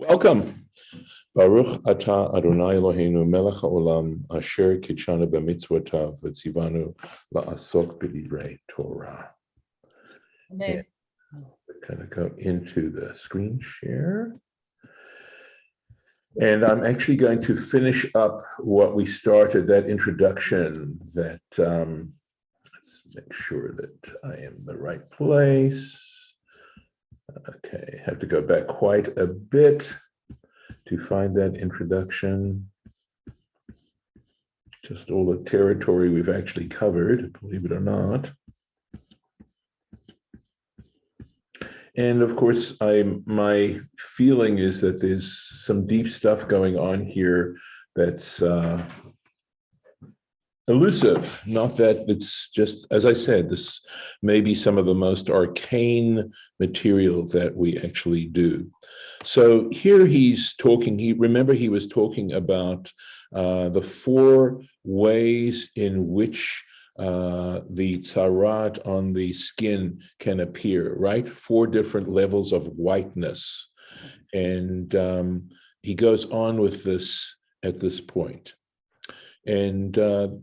Welcome. Baruch atah Adonai Eloheinu melech haolam asher kitshanu b'mitzvotav v'tzivanu la'asok b'divrei Torah. We're going to go into the screen share. And I'm actually going to finish up what we started, that introduction that, let's make sure that I am in the right place. Okay, have to go back quite a bit to find that introduction. Just all the territory we've actually covered, believe it or not. And of course, my feeling is that there's some deep stuff going on here that's elusive. Not that it's just, as I said, this may be some of the most arcane material that we actually do. So here he's talking, remember he was talking about the four ways in which the Tazra'at on the skin can appear, right? Four different levels of whiteness. And he goes on with this at this point. And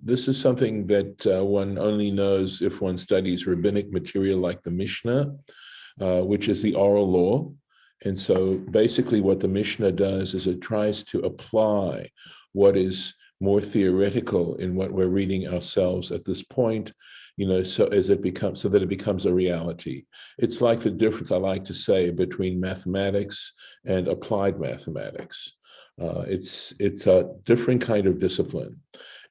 this is something that one only knows if one studies rabbinic material like the Mishnah, which is the oral law. And so basically what the Mishnah does is it tries to apply what is more theoretical in what we're reading ourselves at this point, you know, so that it becomes a reality. It's like the difference, I like to say, between mathematics and applied mathematics. It's a different kind of discipline.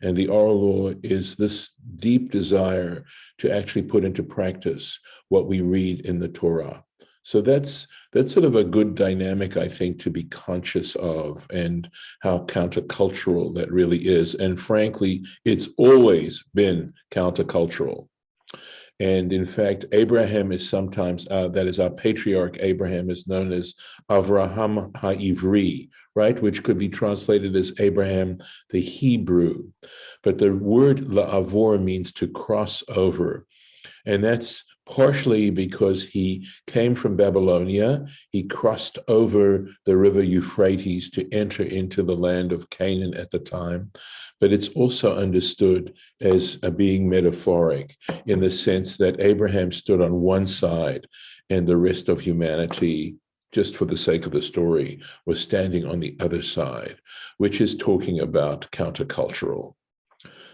And the oral law is this deep desire to actually put into practice what we read in the Torah. So that's sort of a good dynamic, I think, to be conscious of, and how countercultural that really is. And frankly, it's always been countercultural. And in fact, Abraham is sometimes, that is our patriarch, Abraham is known as Avraham HaIvri, right? Which could be translated as Abraham the Hebrew. But the word la'avor means to cross over. And that's partially because he came from Babylonia, he crossed over the river Euphrates to enter into the land of Canaan at the time, but it's also understood as being metaphoric in the sense that Abraham stood on one side and the rest of humanity, just for the sake of the story, was standing on the other side, which is talking about countercultural.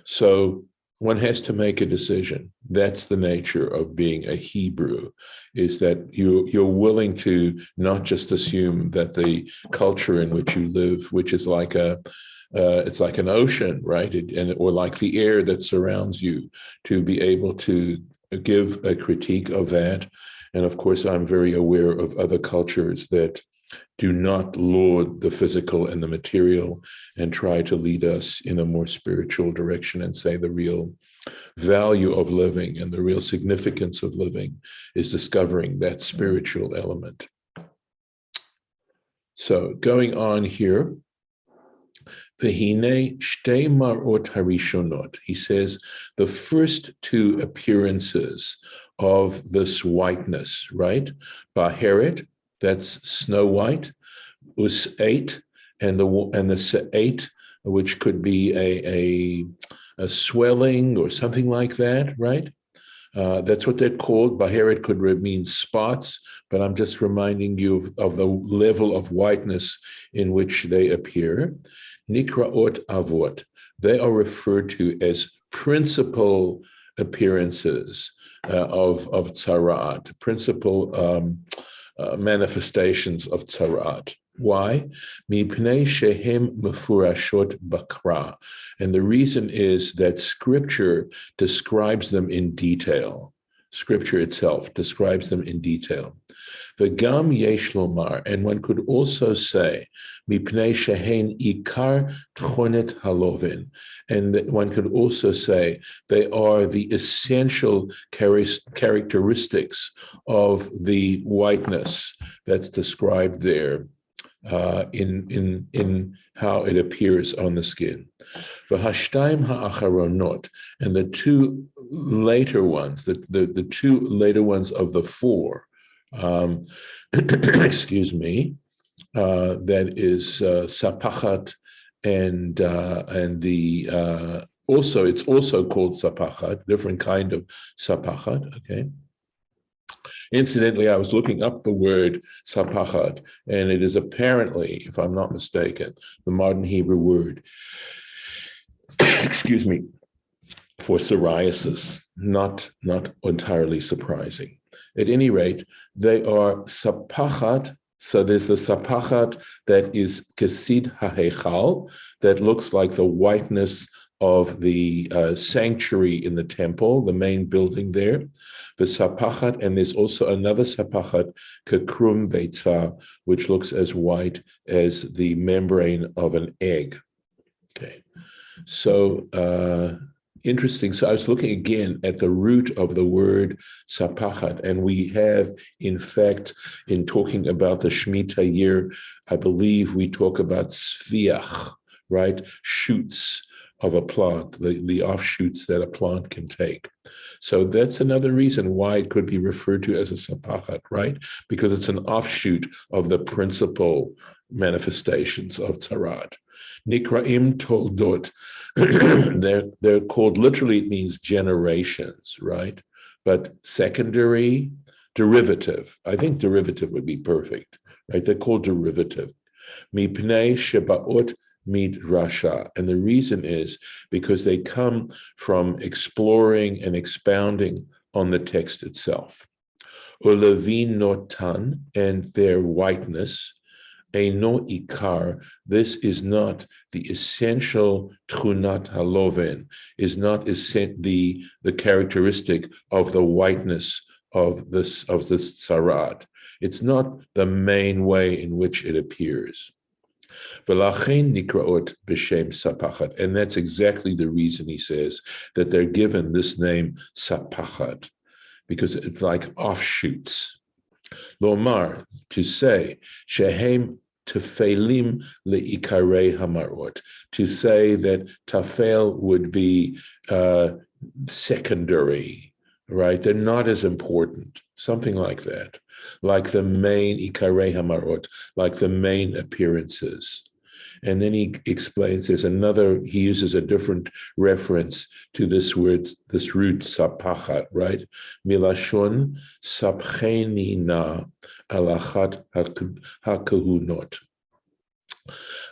So one has to make a decision. That's the nature of being a Hebrew, is that you're willing to not just assume that the culture in which you live, which is like it's like an ocean, right? Or like the air that surrounds you, to be able to give a critique of that. And of course, I'm very aware of other cultures that do not laud the physical and the material and try to lead us in a more spiritual direction and say the real value of living and the real significance of living is discovering that spiritual element. So going on here, V'hinei shtei marot harishonot. He says the first two appearances of this whiteness, right? Baheret, that's Snow White, Us-8, and the Se-8, which could be a swelling or something like that, right? That's what they're called. Baheret could mean spots, but I'm just reminding you of the level of whiteness in which they appear. Nikraot avot, they are referred to as principal appearances of Tazra'at, principal manifestations of Tazra'at. Why? Mipnei shehem mefurashot bakra. And the reason is that Scripture describes them in detail. Scripture itself describes them in detail. V'gam yesh lomar, and one could also say, mipnei shehen ikar tchonet halovin, and one could also say they are the essential characteristics of the whiteness that's described there in how it appears on the skin. V'hashtayim ha'acharonot, and the two later ones, the two later ones of the four, excuse me, that is sapachat, and the also it's also called sapachat, different kind of sapachat. Okay. Incidentally, I was looking up the word sapachat, and it is apparently, if I'm not mistaken, the modern Hebrew word, excuse me, for psoriasis. Not entirely surprising. At any rate, they are sapachat. So there's the sapachat that is kesid hahechal, that looks like the whiteness of the sanctuary in the temple, the main building there. The sapachat, and there's also another sapachat, kekrum beitza, which looks as white as the membrane of an egg. Okay, so interesting. So I was looking again at the root of the word sapachat, and we have, in fact, in talking about the Shemitah year, I believe we talk about sviach, right? Shoots of a plant, the offshoots that a plant can take. So that's another reason why it could be referred to as a sapachat, right? Because it's an offshoot of the principal manifestations of Tazra'at. Nikraim toldot, they're called, literally it means generations, right? But secondary, derivative. I think derivative would be perfect, right? They're called derivative. Mipnei shebaot midrasha. And the reason is because they come from exploring and expounding on the text itself. Ulevin notan, and their whiteness. Eino ikar, this is not the essential tchunat haloven, is not the characteristic of the whiteness of this Tazra'at. It's not the main way in which it appears. V'lachein nikraot b'shem sapachat, and that's exactly the reason he says that they're given this name sapachat, because it's like offshoots. Lomar, to say, shehem tefelim le'ikarei hamarot, to say that tafel would be secondary, right? They're not as important, something like that, like the main ikarei hamarot, like the main appearances. And then he explains he uses a different reference to this word, this root sapachat, right? Milashon sapchenina alachat hakahunot.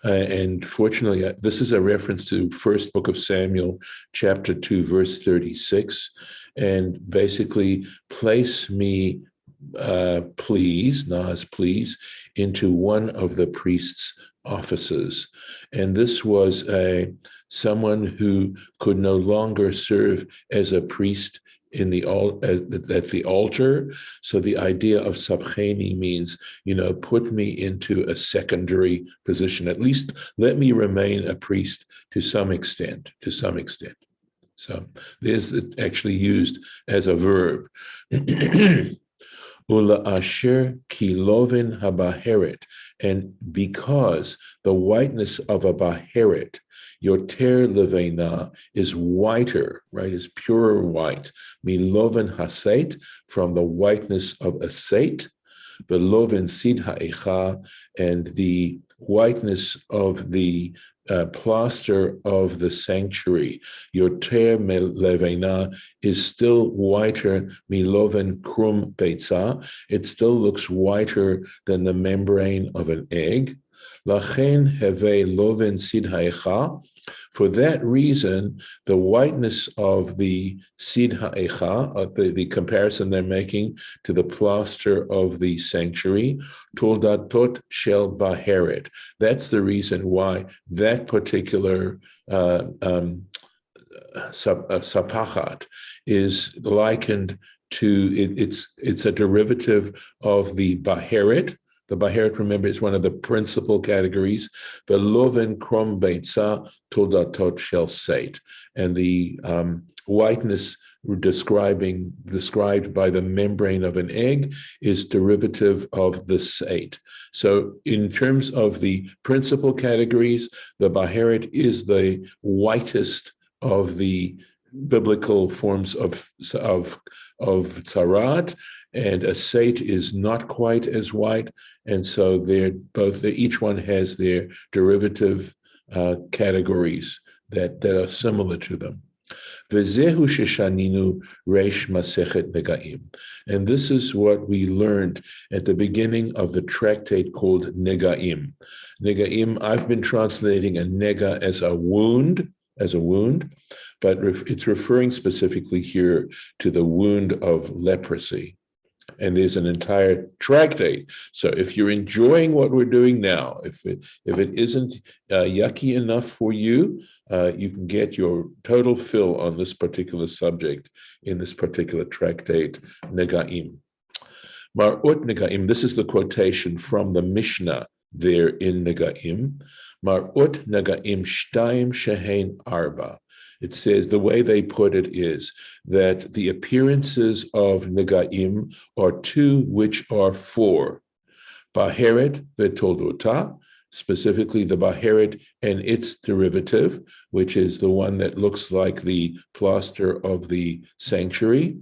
And fortunately, this is a reference to First Book of Samuel, chapter 2, verse 36. And basically, place me, please, Naz, please, into one of the priest's offices. And this was someone who could no longer serve as a priest at the altar. So the idea of sabcheni means, put me into a secondary position. At least let me remain a priest to some extent. So there's actually used as a verb. Ula asher kilovin habaheret, and because the whiteness of a baheret, yoter levena, is whiter, right, is purer white, milovin haseit, from the whiteness of a seit, velovin sid ha'echa, and the whiteness of the plaster of the sanctuary, yoter levena, is still whiter, miloven krum beitza, it still looks whiter than the membrane of an egg. Lachen heve loven sid ha'echa, for that reason, the whiteness of the sid ha'echa, the comparison they're making to the plaster of the sanctuary, toldatot shel baheret. That's the reason why that particular sapachat is likened to, it's a derivative of the baheret. The baheret, remember, is one of the principal categories. The loven krom beitza toldatot shel seit, and the whiteness described by the membrane of an egg is derivative of the seit. So in terms of the principal categories, the baheret is the whitest of the biblical forms of Tazra'at, and a sate is not quite as white, and so each one has their derivative categories that are similar to them. V'zehu sheshaninu reish masechet negaim, and this is what we learned at the beginning of the tractate called Negaim. Negaim, I've been translating a nega as a wound, but it's referring specifically here to the wound of leprosy. And there's an entire tractate. So if you're enjoying what we're doing now, if it isn't yucky enough for you, you can get your total fill on this particular subject in this particular tractate, Negaim. Mar'ut Negaim, this is the quotation from the Mishnah there in Negaim. Mar'ut Negaim Shtaim Shehein Arba. It says, the way they put it is that the appearances of Negaim are two which are four. Baheret vetoldota, specifically the Baheret and its derivative, which is the one that looks like the plaster of the sanctuary.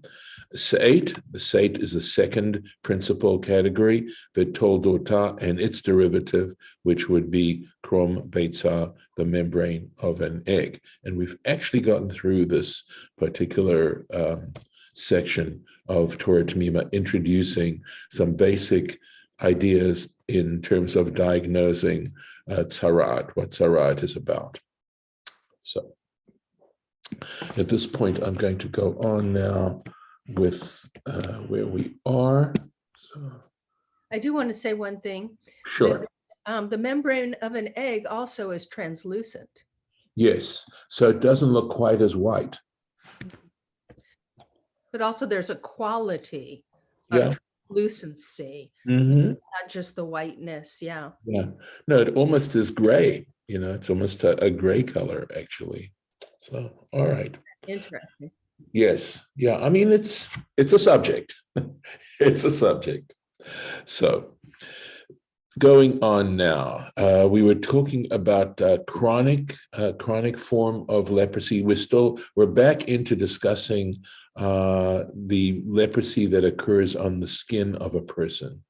Seit, the seit is the second principal category, vetoldota and its derivative, which would be krom beitza, the membrane of an egg. And we've actually gotten through this particular section of Torah Temimah, introducing some basic ideas in terms of diagnosing Tazra'at, what Tazra'at is about. So at this point, I'm going to go on now with where we are. So. I do want to say one thing. Sure. The membrane of an egg also is translucent. Yes, so it doesn't look quite as white. But also there's a quality of translucency, not just the whiteness. Yeah. Yeah. No, it almost is gray. It's almost a gray color, actually. So, all right. Interesting. Yes. Yeah. I mean, it's a subject. It's a subject. So going on now, we were talking about chronic form of leprosy. We're back into discussing the leprosy that occurs on the skin of a person.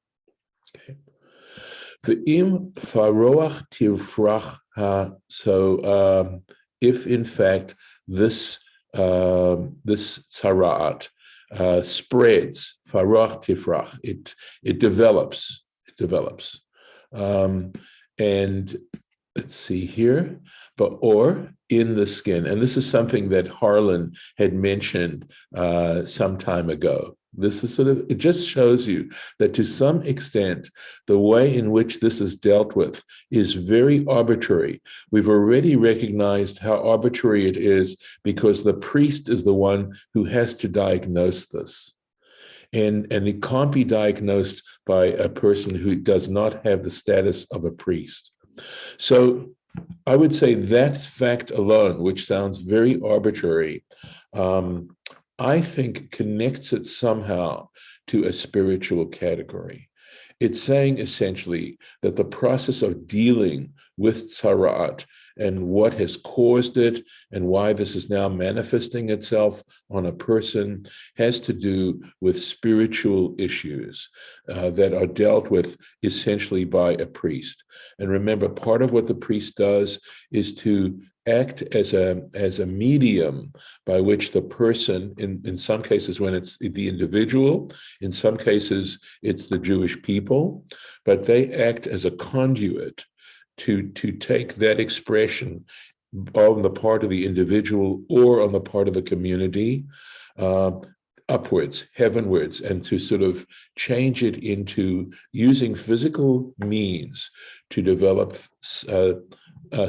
Okay. V'im faroach tirfrach ha. So if in fact this Tazra'at spreads, farach tifrach, it develops. And let's see here, or in the skin. And this is something that Harlan had mentioned some time ago. This is it just shows you that to some extent, the way in which this is dealt with is very arbitrary. We've already recognized how arbitrary it is because the priest is the one who has to diagnose this. And it can't be diagnosed by a person who does not have the status of a priest. So I would say that fact alone, which sounds very arbitrary, I think connects it somehow to a spiritual category. It's saying essentially that the process of dealing with Tazra'at and what has caused it and why this is now manifesting itself on a person has to do with spiritual issues that are dealt with essentially by a priest. And remember, part of what the priest does is to act as a medium by which the person, in some cases when it's the individual, in some cases it's the Jewish people, but they act as a conduit to take that expression on the part of the individual or on the part of the community upwards, heavenwards, and to sort of change it into using physical means to develop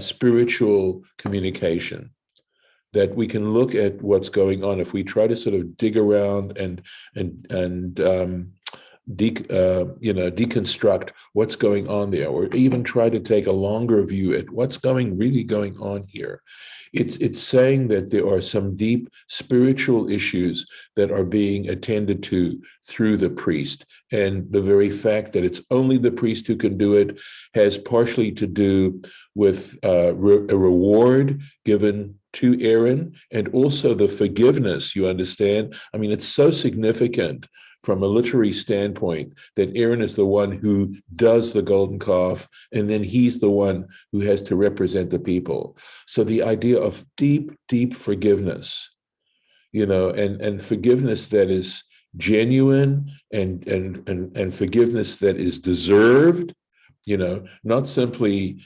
spiritual communication, that we can look at what's going on. If we try to sort of dig around and deconstruct what's going on there, or even try to take a longer view at what's really going on here, it's saying that there are some deep spiritual issues that are being attended to through the priest. And the very fact that it's only the priest who can do it has partially to do with a reward given to Aaron, and also the forgiveness, you understand? I mean, it's so significant from a literary standpoint that Aaron is the one who does the golden calf, and then he's the one who has to represent the people. So the idea of deep, deep forgiveness, and forgiveness that is genuine and forgiveness that is deserved, not simply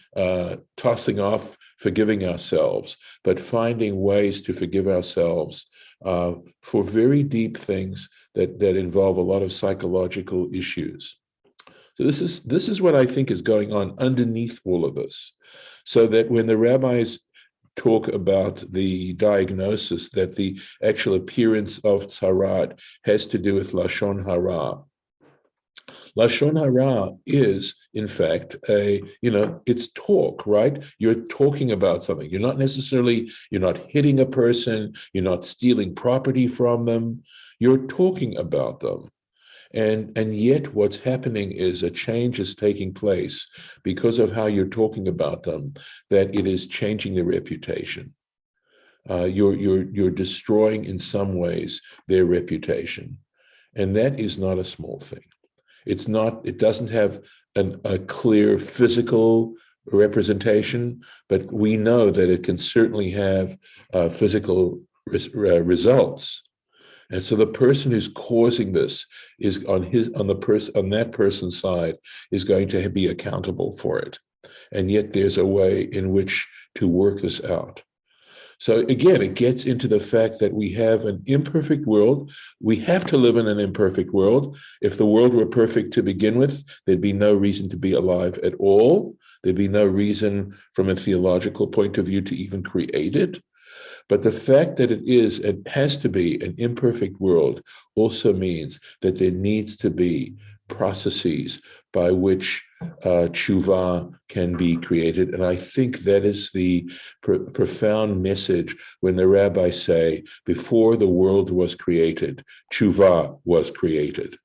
tossing off forgiving ourselves, but finding ways to forgive ourselves for very deep things that involve a lot of psychological issues. So this is what I think is going on underneath all of this, so that when the rabbis talk about the diagnosis, that the actual appearance of Tazra'at has to do with Lashon Hara. Lashon Hara is, in fact, it's talk, right? You're talking about something. You're not hitting a person, you're not stealing property from them, you're talking about them. And yet what's happening is a change is taking place because of how you're talking about them, that it is changing their reputation. You're destroying in some ways their reputation. And that is not a small thing. It doesn't have a clear physical representation, but we know that it can certainly have physical results. And so the person who's causing this is on that person's side is going to be accountable for it. And yet there's a way in which to work this out. So again, it gets into the fact that we have an imperfect world. We have to live in an imperfect world. If the world were perfect to begin with, there'd be no reason to be alive at all. There'd be no reason from a theological point of view to even create it. But the fact that it has to be an imperfect world also means that there needs to be processes by which tshuva can be created. And I think that is the profound message when the rabbis say, before the world was created, tshuva was created.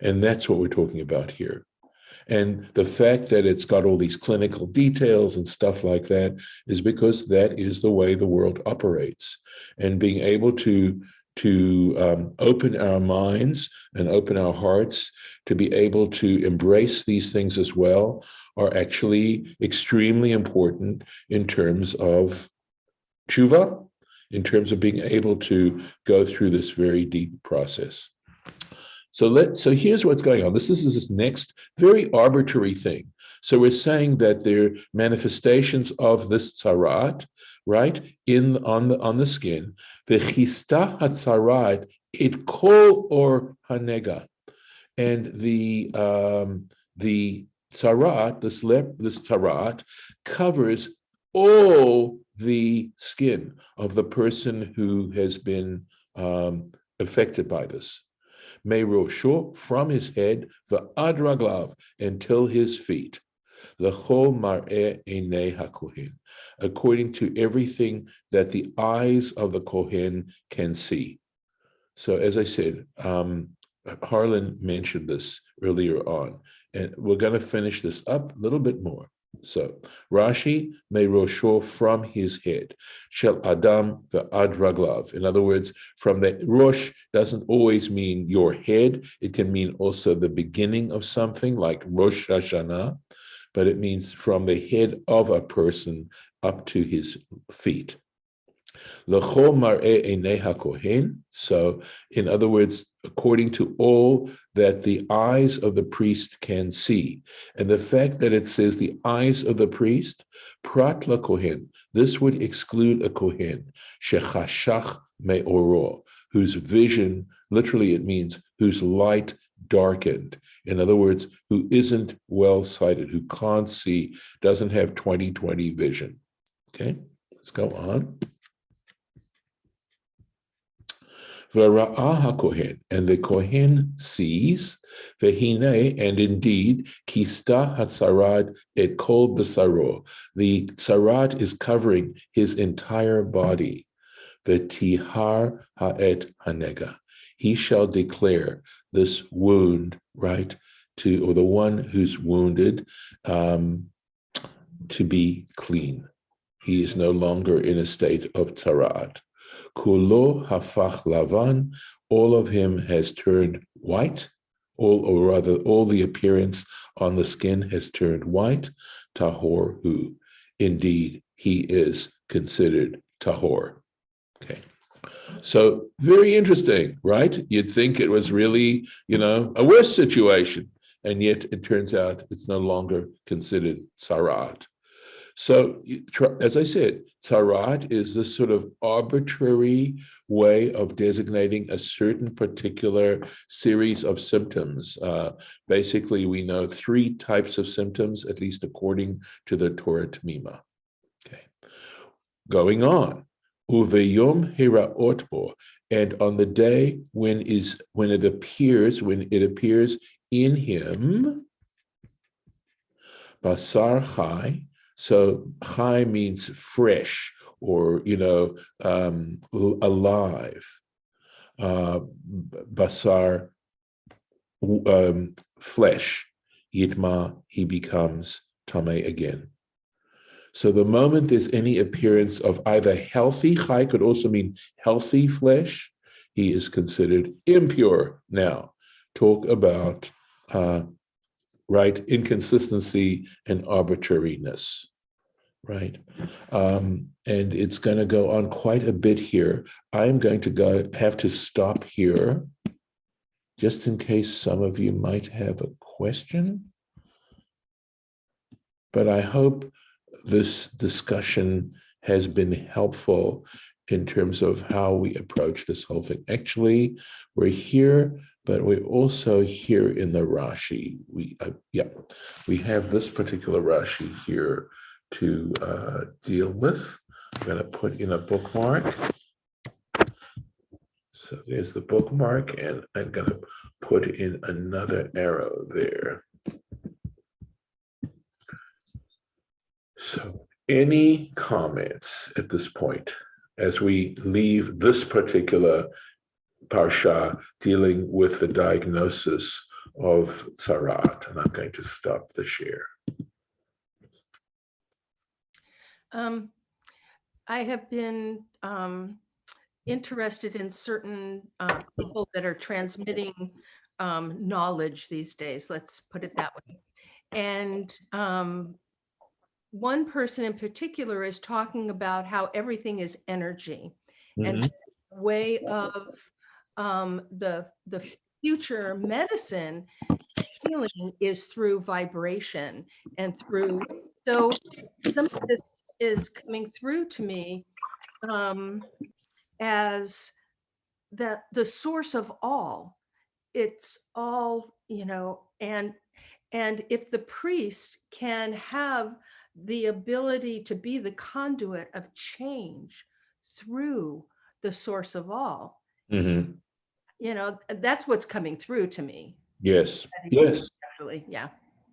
And that's what we're talking about here. And the fact that it's got all these clinical details and stuff like that is because that is the way the world operates. And being able to open our minds and open our hearts to be able to embrace these things as well are actually extremely important in terms of tshuva, in terms of being able to go through this very deep process. So here's what's going on. This is this next very arbitrary thing. So we're saying that there are manifestations of this Tazra'at, right, on the skin. The chista haTzara'at it kol or hanega, and the Tazra'at, this Tazra'at covers all the skin of the person who has been affected by this. Meirosho, from his head, v'ad raglav, until his feet. L'chol mar'eh einei hakohen, according to everything that the eyes of the kohen can see. So as I said, Harlan mentioned this earlier on, and we're going to finish this up a little bit more. So Rashi, meirosho, from his head, shel adam ve'ad raglav. In other words, from the rosh doesn't always mean your head. It can mean also the beginning of something like Rosh Hashanah, but it means from the head of a person up to his feet. L'chol mar'eh einei hakohen. So, in other words, according to all that the eyes of the priest can see. And the fact that it says the eyes of the priest, prat lakohen, this would exclude a kohen, shechashach me'oro, whose vision, literally it means whose light darkened. In other words, who isn't well-sighted, who can't see, doesn't have 20/20 vision. Okay, let's go on. V'ra'ah hakohen, and the kohen sees, v'hinei, and indeed, kista haTzara'at et kol b'saro. The Tazra'at is covering his entire body. V'tihar ha'et hanega. He shall declare this wound, right, or the one who's wounded, to be clean. He is no longer in a state of Tazra'at. Kulo hafach lavan, all of him has turned white, all the appearance on the skin has turned white. Tahor hu, indeed, he is considered tahor. Okay. So very interesting, right? You'd think it was really, a worse situation, and yet it turns out it's no longer considered Tazra'at. So, as I said, Tazra'at is this sort of arbitrary way of designating a certain particular series of symptoms. Basically, we know 3 types of symptoms, at least according to the Torah Temimah. Okay. Going on. Uveyom hiraot bo, and on the day when it appears in him, basar chai. So chai means fresh or alive. Basar, flesh. Yitma, he becomes tameh again. So the moment there's any appearance of either healthy, chai could also mean healthy flesh, he is considered impure. Now, talk about inconsistency and arbitrariness, right? And it's going to go on quite a bit here. I'm going to have to stop here, just in case some of you might have a question. But I hope this discussion has been helpful in terms of how we approach this whole thing. Actually, we're here, but we're also here in the Rashi. We have this particular Rashi here to deal with. I'm going to put in a bookmark. So there's the bookmark, and I'm going to put in another arrow there. So any comments at this point as we leave this particular Parsha dealing with the diagnosis of Tazra'at? And I'm going to stop the share. I have been interested in certain people that are transmitting knowledge these days, let's put it that way. And one person in particular is talking about how everything is energy, and the way of the future medicine healing is through vibration and through. So some of this is coming through to me as that the source of all. It's all, and if the priest can have the ability to be the conduit of change through the source of all, that's what's coming through to me. Yes. Actually, yeah.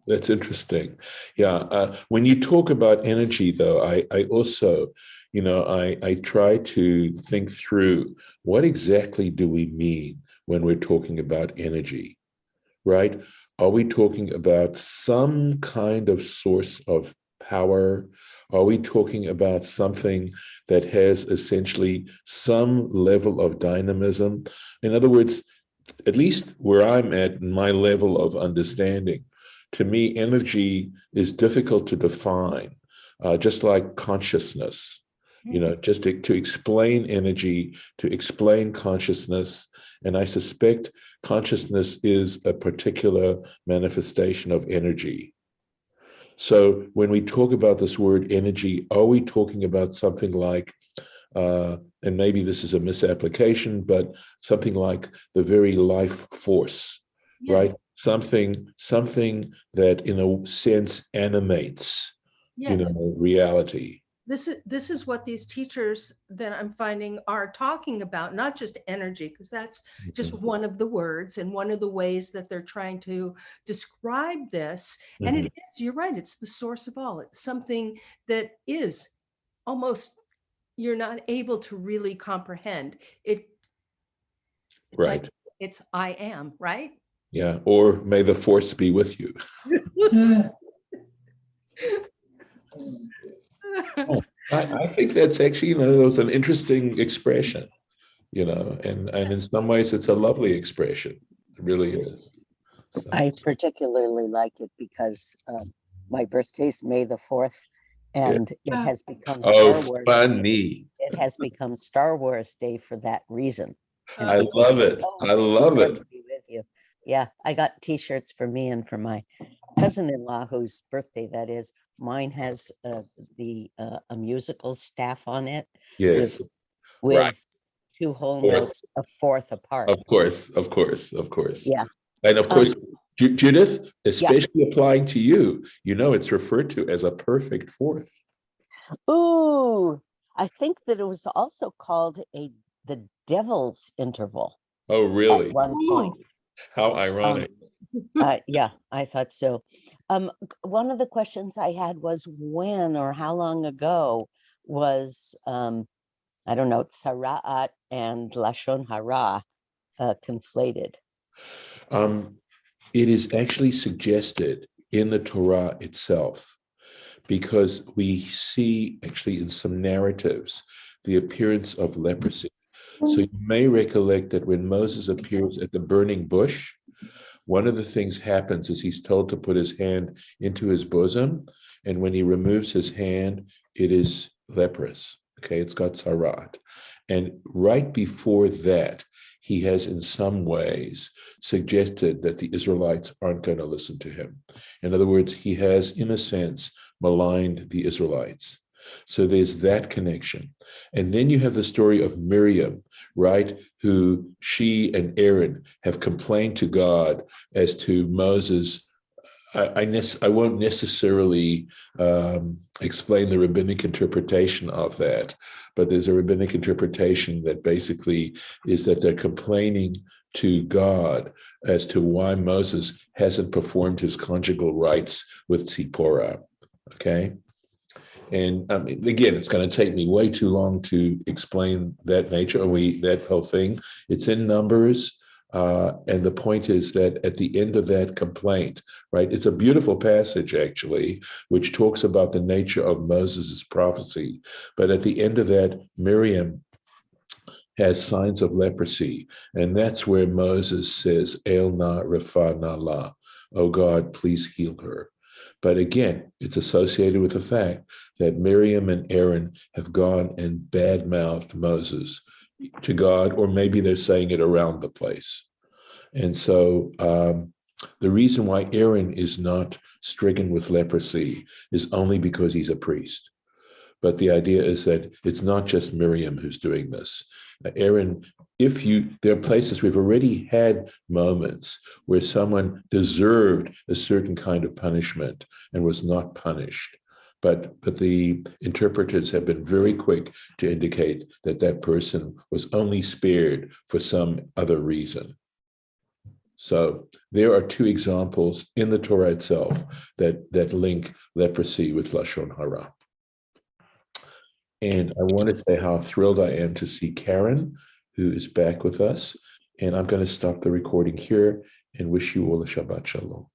That's interesting. Yeah. When you talk about energy, though, I also, I try to think through what exactly do we mean when we're talking about energy, right? Are we talking about some kind of source of power? Are we talking about something that has essentially some level of dynamism? In other words, at least where I'm at in my level of understanding, to me, energy is difficult to define, just like consciousness. Just to explain energy, to explain consciousness. And I suspect consciousness is a particular manifestation of energy. So when we talk about this word energy, are we talking about something like, and maybe this is a misapplication, but something like the very life force, right? Something that in a sense animates, reality. This is what these teachers that I'm finding are talking about, not just energy, because that's just one of the words and one of the ways that they're trying to describe this. And it is, you're right, it's the source of all. It's something that is almost, you're not able to really comprehend it. Right. it's I am, right? Yeah, or may the force be with you. Oh, I think that's actually, that was an interesting expression, and in some ways it's a lovely expression. It really is. So, I particularly like it because my birthday's May the 4th, and it has become Star Wars. Funny. It has become Star Wars Day for that reason. And I people love say, it. "Oh, I love glad it. to be with you." Yeah, I got T-shirts for me and for my cousin-in-law, whose birthday that is. Mine has a musical staff on it Yes, with right. two whole Fourth. notes, a fourth apart. Of course, of course, of course. Yeah. And of course, Judith, especially applying to you, it's referred to as a perfect fourth. Ooh, I think that it was also called the devil's interval Oh, really? at one point. How ironic. Yeah, I thought so. One of the questions I had was when or how long ago was I don't know, Tazra'at and Lashon Hara conflated. It is actually suggested in the Torah itself, because we see actually in some narratives the appearance of leprosy. So you may recollect that when Moses appears at the burning bush, one of the things happens is he's told to put his hand into his bosom, and when he removes his hand, it is leprous. Okay, it's got tzara'at. And right before that, he has in some ways suggested that the Israelites aren't going to listen to him. In other words, he has, in a sense, maligned the Israelites. So there's that connection. And then you have the story of Miriam, right, who she and Aaron have complained to God as to Moses. I won't necessarily explain the rabbinic interpretation of that, but there's a rabbinic interpretation that basically is that they're complaining to God as to why Moses hasn't performed his conjugal rights with Tzipporah, okay? And again, it's going to take me way too long to explain that nature, that whole thing. It's in Numbers. And the point is that at the end of that complaint, right, it's a beautiful passage, actually, which talks about the nature of Moses' prophecy. But at the end of that, Miriam has signs of leprosy. And that's where Moses says, El na refa na la, oh God, please heal her. But again, it's associated with the fact that Miriam and Aaron have gone and badmouthed Moses to God, or maybe they're saying it around the place. And so the reason why Aaron is not stricken with leprosy is only because he's a priest. But the idea is that it's not just Miriam who's doing this. Aaron, there are places we've already had moments where someone deserved a certain kind of punishment and was not punished. But the interpreters have been very quick to indicate that that person was only spared for some other reason. So there are two examples in the Torah itself that link leprosy with Lashon Hara. And I want to say how thrilled I am to see Karen, who is back with us. And I'm going to stop the recording here and wish you all a Shabbat Shalom.